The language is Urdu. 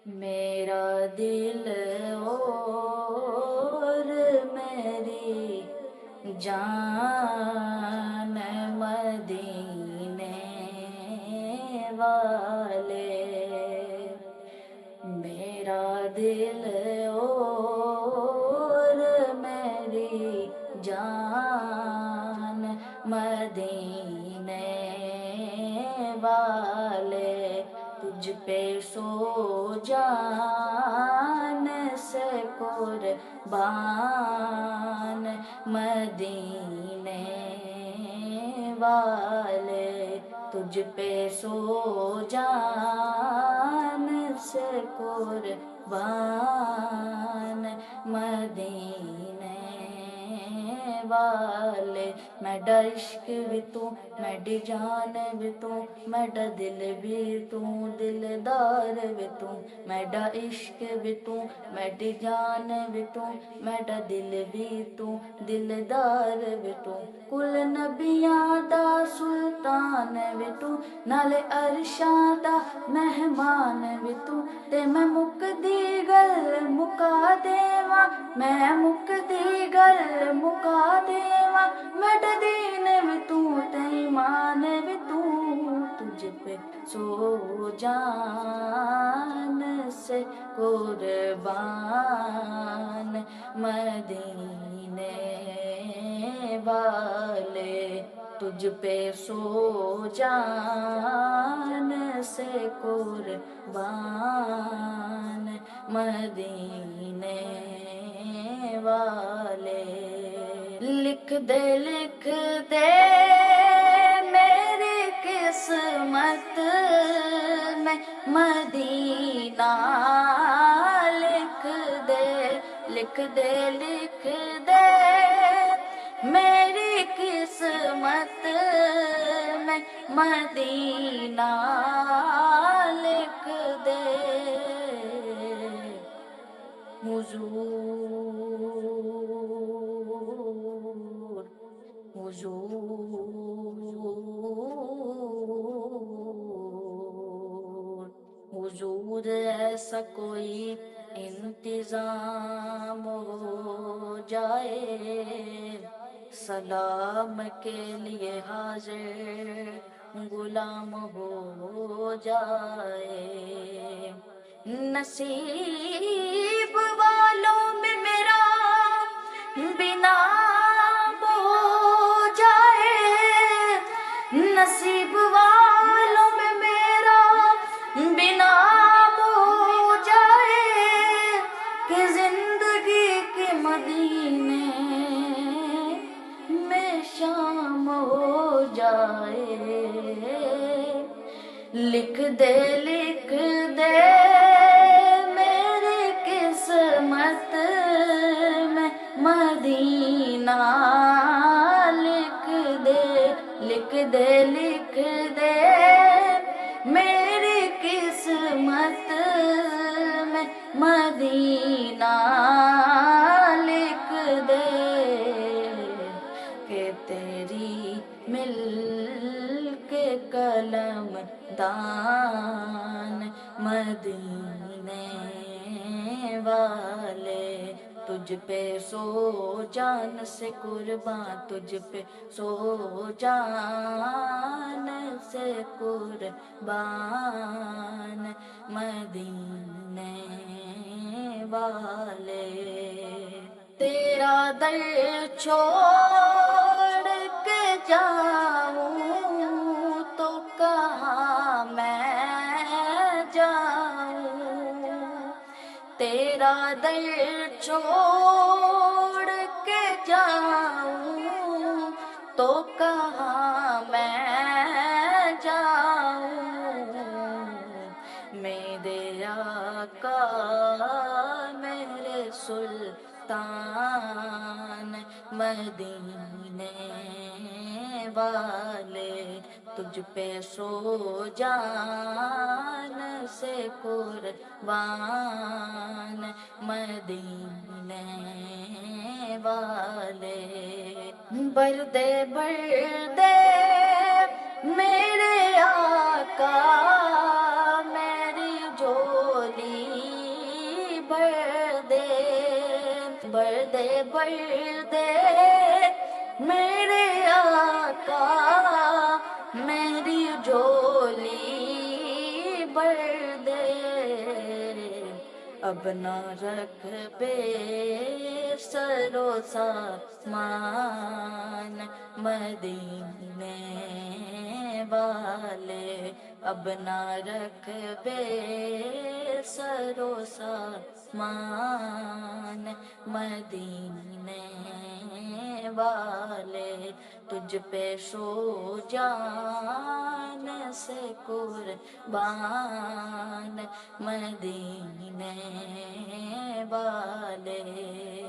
میرا دل اور میری جان مدینے والے، میرا دل اور میری جان مدینے والے، تجھ پہ سو جان سے قربان مدینے والے، تجھ پہ سو جان سے قربان مدینے والے، میڈا عشق بھی تو میڈی جان بھی تو میڈا دل بھی تو دلدار بھی تو، میڈا عشق بھی تو میڈی جان بھی تو میڈا دل بھی تو دلدار بھی تو، کل نبیاں دا سلطان بھی تو نالے عرشاں دا مہمان بھی تو، تے میں مکدی گل مکا دیواں، میں مکدی گل مکا دیواں، میڈا دین بھی تو تے ایمان بھی تو، تجھ پہ سو جان سے قربان مدینے والے، تجھ پہ سو جان سے قربان مدینے والے، لکھ دے میری قسمت میں مدینہ، لکھ دے میری قسمت میں مدینہ، لکھ دے حضور ایسا کوئی انتظام ہو جائے، سلام کے لیے حاضر غلام ہو جائے، نصیب والوں میں میرا بنا ہو جائے، نصیب والوں میں میرا بنا ہو جائے، کہ زندگی کے مدینے میں شام ہو جائے، لکھ دے میری قسمت میں مدینہ، لکھ دے میری قسمت میں مدینہ، لکھ دے کہ تیری مل کے قلم دان مدینے والے، تجھ پہ سو جان سے قربان، تجھ پہ سو جان سے قربان مدینے والے، تیرا در چھوڑ کے جاؤں تو کہاں میں جاؤں، تیرا در چھوڑ کے جاؤں تو کہاں میں جاؤں، میرے آقا میرے سلطان مدینے والے، تجھ پہ سو جان سے قربان مدینے والے، بردے میرے آقا میری جولی دے، بردے بردے میرے آقا، میری جھولی بھر دے، اب نہ رکھ بے سرو سامان مدینے والے، اب نہ رکھ بے سرو سامان مدینے والے، تجھ پہ سو جان سے قربان مدینے والے۔